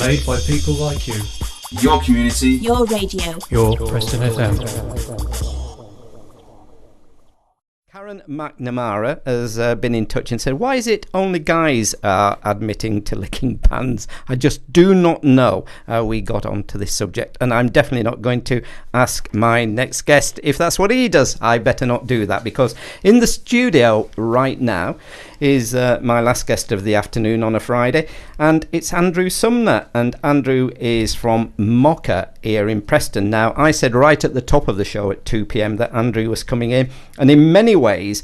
Made by people like you. Your community. Your radio. Your Preston FM. Karen McNamara has been in touch and said, why is it only guys are admitting to licking pans? I just do not know how we got onto this subject, and I'm definitely not going to ask my next guest if that's what he does. I better not do that, because in the studio right now is my last guest of the afternoon on a Friday, and it's Andrew Sumner, and Andrew is from MOKA here in Preston. Now, I said right at the top of the show at 2 p.m. that Andrew was coming in, and in many ways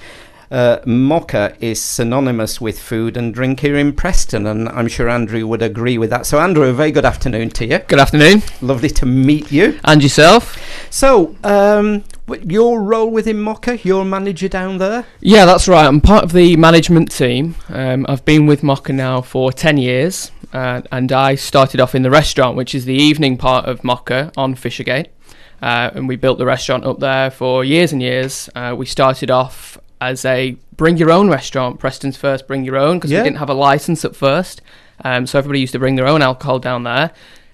MOKA is synonymous with food and drink here in Preston, and I'm sure Andrew would agree with that. So Andrew, a very good afternoon to you. Good afternoon. Lovely to meet you. And yourself. So your role within MOKA, you're a manager down there? Yeah, that's right. I'm part of the management team. I've been with MOKA now for 10 years, and I started off in the restaurant, which is the evening part of MOKA on Fishergate. And we built the restaurant up there for years and years. We started off as a bring your own restaurant, Preston's first bring your own, because we didn't have a license at first. So everybody used to bring their own alcohol down there.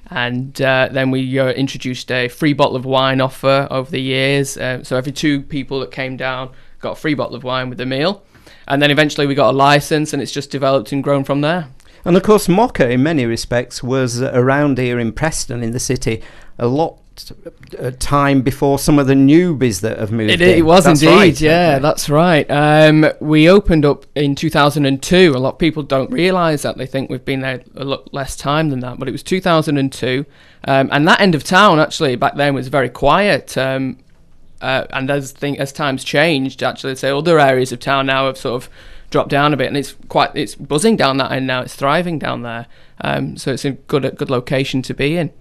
And then we introduced a free bottle of wine offer over the years. So every 2 people that came down got a free bottle of wine with the meal. And then eventually we got a license, and it's just developed and grown from there. And of course, MOKA, in many respects, was around here in Preston, in the city, a lot time before some of the newbies that have moved in. It was that's indeed, right, yeah, that's right. We opened up in 2002. A lot of people don't realise that. They think we've been there a lot less time than that, but it was 2002. And that end of town, actually, back then was very quiet. And as times changed, actually, I'd say other areas of town now have sort of dropped down a bit, and it's buzzing down that end now. It's thriving down there. So it's a good location to be in.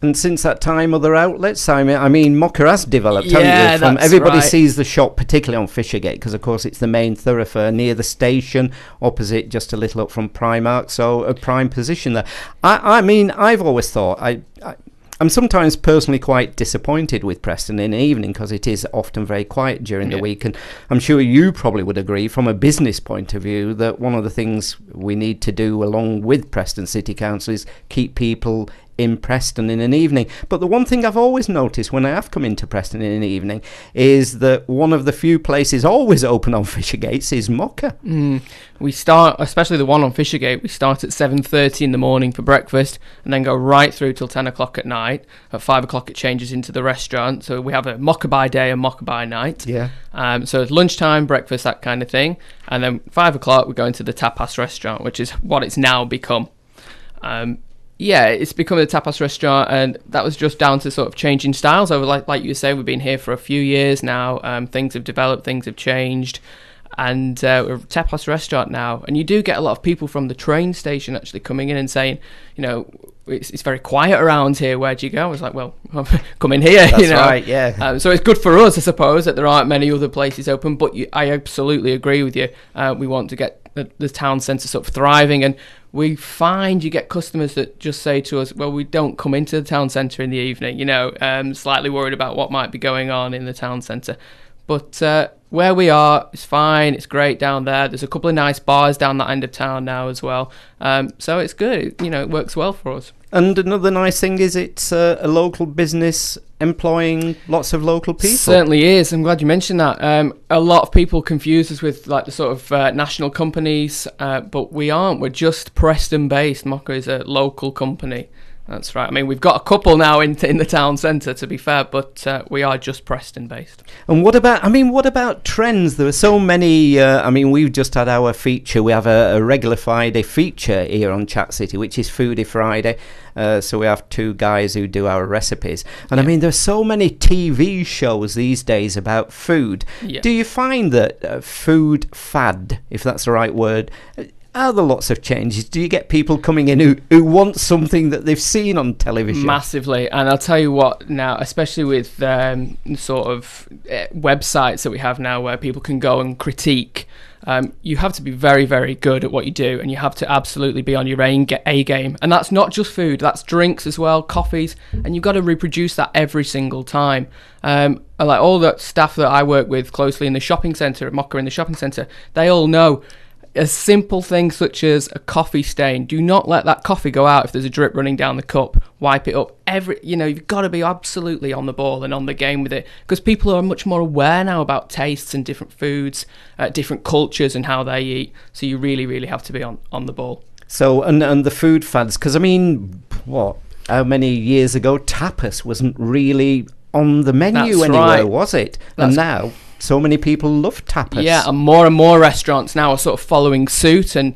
And since that time, other outlets, I mean, MOKA has developed, yeah, hasn't it? Everybody right. sees the shop, particularly on Fishergate, because, of course, it's the main thoroughfare near the station, opposite, just a little up from Primark, so a prime position there. I mean, I've always thought, I'm sometimes personally quite disappointed with Preston in the evening, because it is often very quiet during the week, and I'm sure you probably would agree from a business point of view that one of the things we need to do along with Preston City Council is keep people in Preston in an evening. But the one thing I've always noticed when I have come into Preston in an evening is that one of the few places always open on Fishergates is MOKA. We start, especially the one on Fishergate, we start at 7:30 in the morning for breakfast and then go right through till 10 o'clock at night. At 5 o'clock it changes into the restaurant, so we have a MOKA by day and MOKA by night. So it's lunchtime, breakfast, that kind of thing, and then 5 o'clock we go into the tapas restaurant, which is what it's now become. It's become a tapas restaurant, and that was just down to sort of changing styles over, like you say, we've been here for a few years now. Things have developed, things have changed, and we're a tapas restaurant now. And you do get a lot of people from the train station actually coming in and saying, it's very quiet around here, where do you go? I was like, well, come in here. That's right, yeah. So it's good for us, I suppose, that there aren't many other places open, but I absolutely agree with you. We want to get the town centre sort of thriving, and we find you get customers that just say to us, well, we don't come into the town centre in the evening, slightly worried about what might be going on in the town centre. But where we are, it's fine, it's great down there. There's a couple of nice bars down that end of town now as well. So it's good, it works well for us. And another nice thing is it's a local business employing lots of local people. Certainly is. I'm glad you mentioned that. A lot of people confuse us with like the sort of national companies, but we aren't. We're just Preston based. MOKA is a local company. That's right. I mean, we've got a couple now in the town centre, to be fair, but we are just Preston based. And what about trends? There are so many. We've just had our feature. We have a regular Friday feature here on Chat City, which is Foodie Friday. So we have 2 guys who do our recipes. And I mean, there's so many TV shows these days about food. Yeah. Do you find that food fad, if that's the right word, are there lots of changes? Do you get people coming in who want something that they've seen on television? Massively. And I'll tell you what now, especially with sort of websites that we have now where people can go and critique, you have to be very, very good at what you do, and you have to absolutely be on your A game. And that's not just food, that's drinks as well, coffees, and you've got to reproduce that every single time. Like all the staff that I work with closely in the shopping centre, at MOKA in the shopping centre, they all know a simple thing such as a coffee stain. Do not let that coffee go out if there's a drip running down the cup. Wipe it up. You've got to be absolutely on the ball and on the game with it, because people are much more aware now about tastes and different foods, different cultures and how they eat. So you really, really have to be on the ball. So, and the food fads, because I mean, how many years ago tapas wasn't really on the menu anywhere, was it? And now so many people love tapas. Yeah, and more restaurants now are sort of following suit and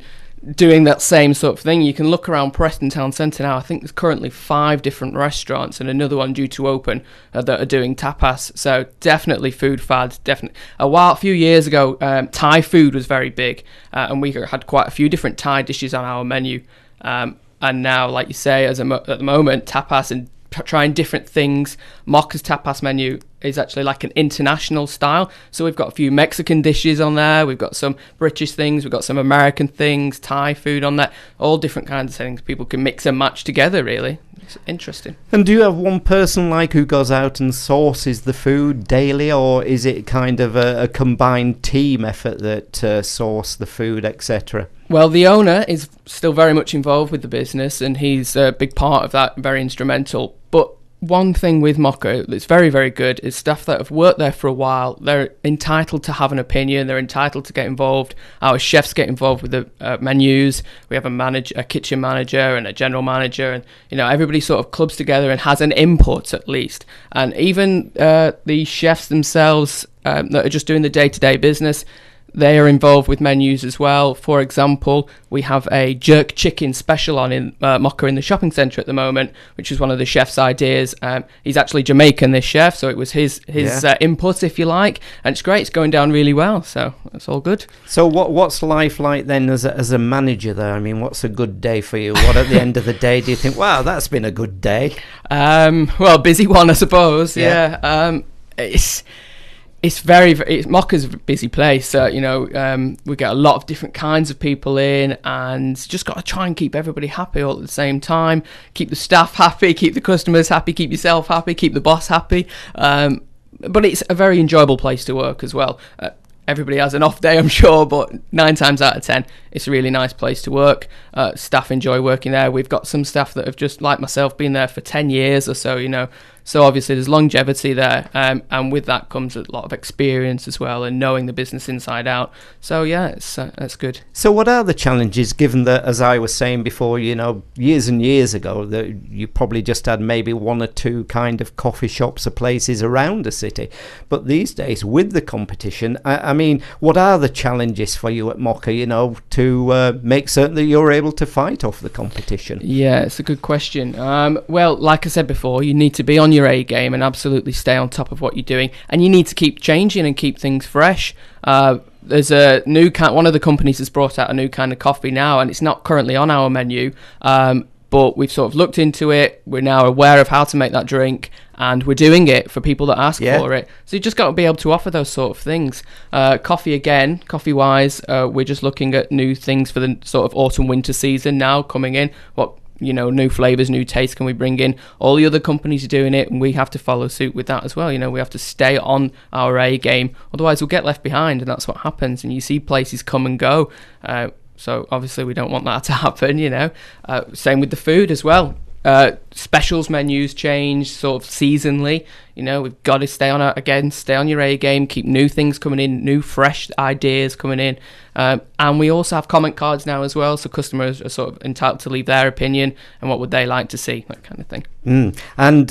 doing that same sort of thing. You can look around Preston town centre now. I think there's currently 5 different restaurants and another one due to open that are doing tapas. So definitely food fads. Definitely. A few years ago, Thai food was very big, and we had quite a few different Thai dishes on our menu. And now, like you say, at the moment, tapas and trying different things. MOKA's tapas menu is actually like an international style. So we've got a few Mexican dishes on there. We've got some British things. We've got some American things, Thai food on there. All different kinds of things. People can mix and match together, really. It's interesting. And do you have one person who goes out and sources the food daily, or is it kind of a combined team effort that source the food, etc.? Well, the owner is still very much involved with the business, and he's a big part of that, very instrumental. But one thing with MOKA that's very, very good is staff that have worked there for a while. They're entitled to have an opinion. They're entitled to get involved. Our chefs get involved with the menus. We have a kitchen manager and a general manager, and everybody sort of clubs together and has an input at least. And even the chefs themselves that are just doing the day-to-day business, they are involved with menus as well. For example, we have a jerk chicken special on in MOKA in the shopping centre at the moment, which is one of the chef's ideas. He's actually Jamaican, this chef, so it was his input, if you like, and it's great. It's going down really well, so that's all good. So what's life like then as a manager there? I mean, what's a good day for you? What at the end of the day do you think, wow, that's been a good day? Well, busy one, I suppose. Yeah. MOKA's a busy place. We get a lot of different kinds of people in, and just got to try and keep everybody happy all at the same time. Keep the staff happy, keep the customers happy, keep yourself happy, keep the boss happy. But it's a very enjoyable place to work as well. Everybody has an off day, I'm sure, but 9 times out of 10, it's a really nice place to work. Staff enjoy working there. We've got some staff that have just, like myself, been there for 10 years or so, So obviously there's longevity there, and with that comes a lot of experience as well, and knowing the business inside out. So yeah, it's good. So what are the challenges, given that, as I was saying before, years and years ago, that you probably just had maybe 1 or 2 kind of coffee shops or places around the city, but these days with the competition, I mean, what are the challenges for you at MOKA, to make certain that you're able to fight off the competition? Yeah, it's a good question. Well, like I said before, you need to be on your A game and absolutely stay on top of what you're doing, and you need to keep changing and keep things fresh. There's a new one of the companies has brought out a new kind of coffee now, and it's not currently on our menu, but we've sort of looked into it. We're now aware of how to make that drink, and we're doing it for people that ask for it. So you just got to be able to offer those sort of things. Coffee-wise, we're just looking at new things for the sort of autumn-winter season now coming in. What new flavours, new tastes can we bring in? All the other companies are doing it, and we have to follow suit with that as well. We have to stay on our A game, otherwise we'll get left behind, and that's what happens. And you see places come and go, so obviously we don't want that to happen. Same with the food as well. Specials menus change sort of seasonally. We've got to stay on your A game, keep new things coming in, new fresh ideas coming in, and we also have comment cards now as well, so customers are sort of entitled to leave their opinion and what would they like to see, that kind of thing. And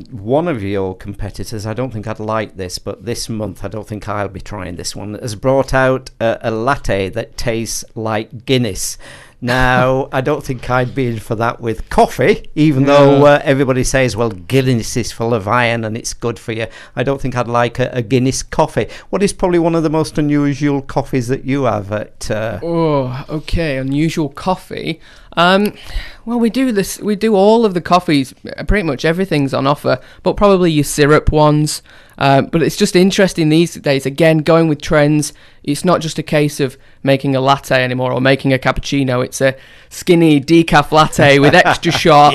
one of your competitors, I don't think I'd like this, but this month I don't think I'll be trying this one, has brought out a latte that tastes like Guinness. Now, I don't think I'd be in for that with coffee, even though everybody says, well, Guinness is full of iron and it's good for you. I don't think I'd like a Guinness coffee. What is probably one of the most unusual coffees that you have at... unusual coffee. Well, we do all of the coffees, pretty much everything's on offer, but probably your syrup ones. But it's just interesting these days, again, going with trends. It's not just a case of making a latte anymore or making a cappuccino. It's a skinny decaf latte with extra shot,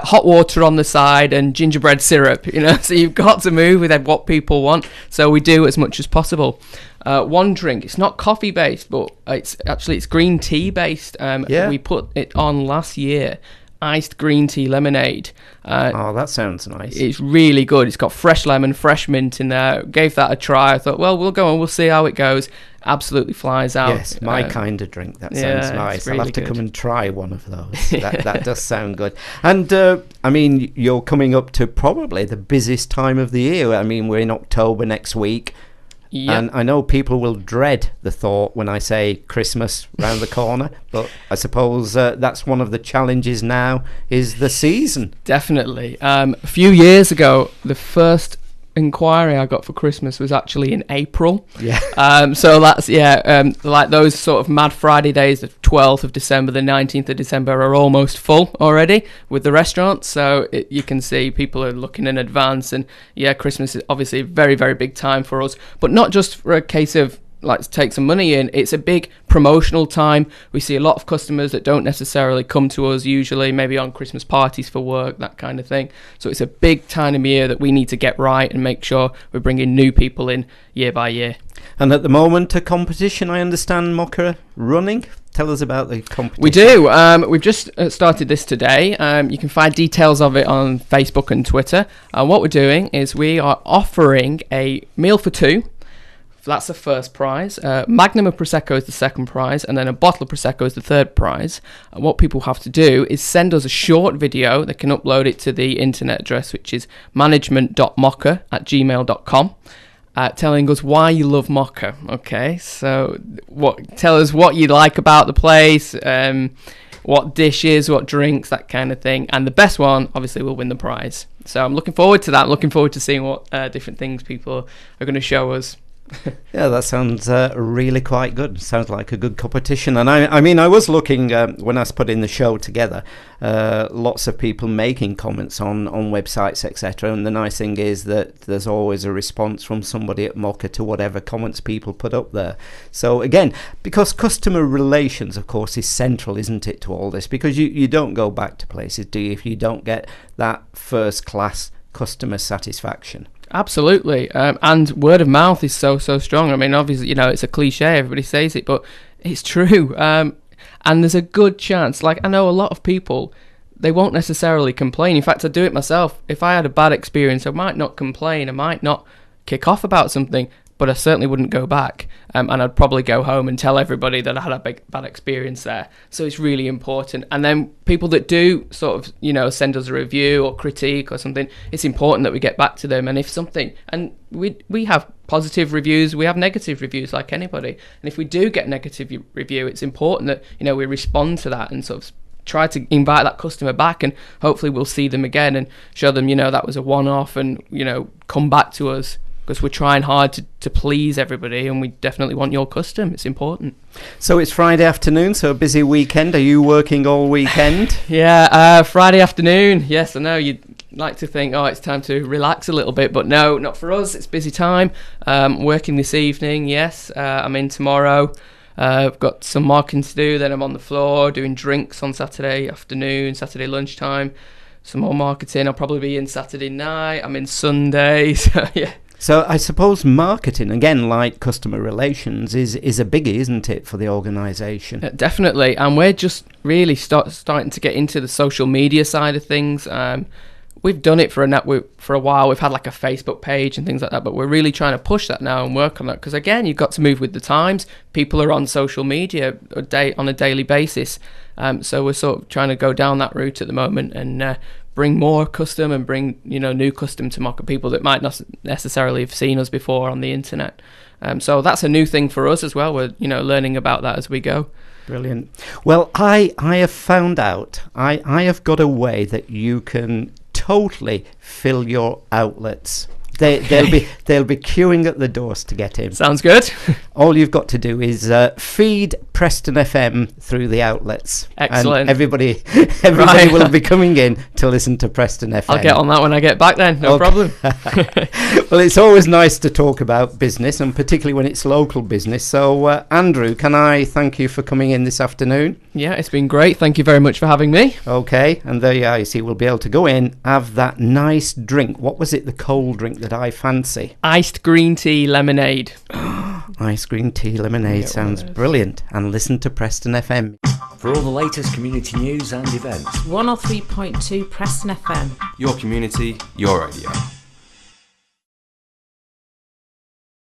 hot water on the side, and gingerbread syrup, So you've got to move with what people want. So we do as much as possible. one drink. It's not coffee based, but it's green tea based. We put it on last year. Iced green tea lemonade. That sounds nice. It's really good. It's got fresh lemon, fresh mint in there. Gave that a try. I thought, well, we'll go and we'll see how it goes. Absolutely flies out. Yes, my kind of drink. That sounds nice. Really I'll have to good. come and try one of those. That does sound good. And I mean, you're coming up to probably the busiest time of the year. I mean, we're in October next week. Yep. And I know people will dread the thought when I say Christmas round the corner, but I suppose that's one of the challenges now is the season. Definitely. A few years ago, the first inquiry I got for Christmas was actually in April. Yeah. So that's like those sort of Mad Friday days, the 12th of December, the 19th of December are almost full already with the restaurants. So you can see people are looking in advance, and Christmas is obviously a very, very big time for us, but not just for a case of like to take some money in. It's a big promotional time. We see a lot of customers that don't necessarily come to us usually, maybe on Christmas parties for work, that kind of thing. So it's a big time of year that we need to get right and make sure we're bringing new people in year by year. And at the moment, a competition, I understand, MOKA running. Tell us about the competition. We do. We've just started this today. You can find details of it on Facebook and Twitter. What we're doing is we are offering a meal for two. That's the first prize. Magnum of Prosecco is the second prize, and then a bottle of Prosecco is the third prize. And what people have to do is send us a short video. They can upload it to the internet address, which is management.moka@gmail.com, telling us why you love MOKA. Okay, so tell us what you like about the place, what dishes, what drinks, that kind of thing. And the best one, obviously, will win the prize. So I'm looking forward to that. I'm looking forward to seeing what different things people are going to show us. Yeah, that sounds really quite good. Sounds like a good competition. And I mean, I was looking when I was putting the show together, lots of people making comments on websites, etc. And the nice thing is that there's always a response from somebody at MOKA to whatever comments people put up there. So again, because customer relations, of course, is central, isn't it, to all this? Because you don't go back to places, do you, if you don't get that first class customer satisfaction. Absolutely. And word of mouth is so strong. I mean, obviously, it's a cliche, everybody says it, but it's true. And there's a good chance, like I know a lot of people, they won't necessarily complain. In fact, I do it myself. If I had a bad experience, I might not complain. I might not kick off about something, but I certainly wouldn't go back. And I'd probably go home and tell everybody that I had a bad experience there. So it's really important. And then people that do sort of, send us a review or critique or something, it's important that we get back to them. And if something, and we have positive reviews, we have negative reviews like anybody. And if we do get negative review, it's important that, we respond to that and sort of try to invite that customer back, and hopefully we'll see them again and show them, that was a one-off, and, come back to us. Because we're trying hard to please everybody, and we definitely want your custom. It's important. So it's Friday afternoon, so a busy weekend. Are you working all weekend? Yeah, Friday afternoon. Yes, I know you'd like to think, it's time to relax a little bit, but no, not for us. It's busy time. Working this evening, yes. I'm in tomorrow. I've got some marketing to do. Then I'm on the floor doing drinks on Saturday afternoon, Saturday lunchtime. Some more marketing. I'll probably be in Saturday night. I'm in Sunday. So, yeah. So I suppose marketing, again, like customer relations, is a biggie, isn't it, for the organisation? Definitely, and we're just really starting to get into the social media side of things. We've done it for a while. We've had like a Facebook page and things like that, but we're really trying to push that now and work on that, because again, you've got to move with the times. People are on social media on a daily basis, so we're sort of trying to go down that route at the moment and bring more custom and bring new custom to MOKA, people that might not necessarily have seen us before on the internet. So that's a new thing for us as well. We're learning about that as we go. Brilliant. Well, I have found out I have got a way that you can totally fill your outlets. They'll be queuing at the doors to get in. Sounds good. All you've got to do is feed Preston FM through the outlets. Excellent. And everybody right. will be coming in to listen to Preston FM. I'll get on that when I get back then. No problem. Well, it's always nice to talk about business, and particularly when it's local business. So, Andrew, can I thank you for coming in this afternoon? Yeah, it's been great. Thank you very much for having me. Okay, and there you are. You see, we'll be able to go in, have that nice drink. What was it, the cold drink that I fancy? Iced green tea lemonade. Ice cream, tea, lemonade sounds brilliant. And listen to Preston FM. For all the latest community news and events. 103.2 Preston FM. Your community, your radio.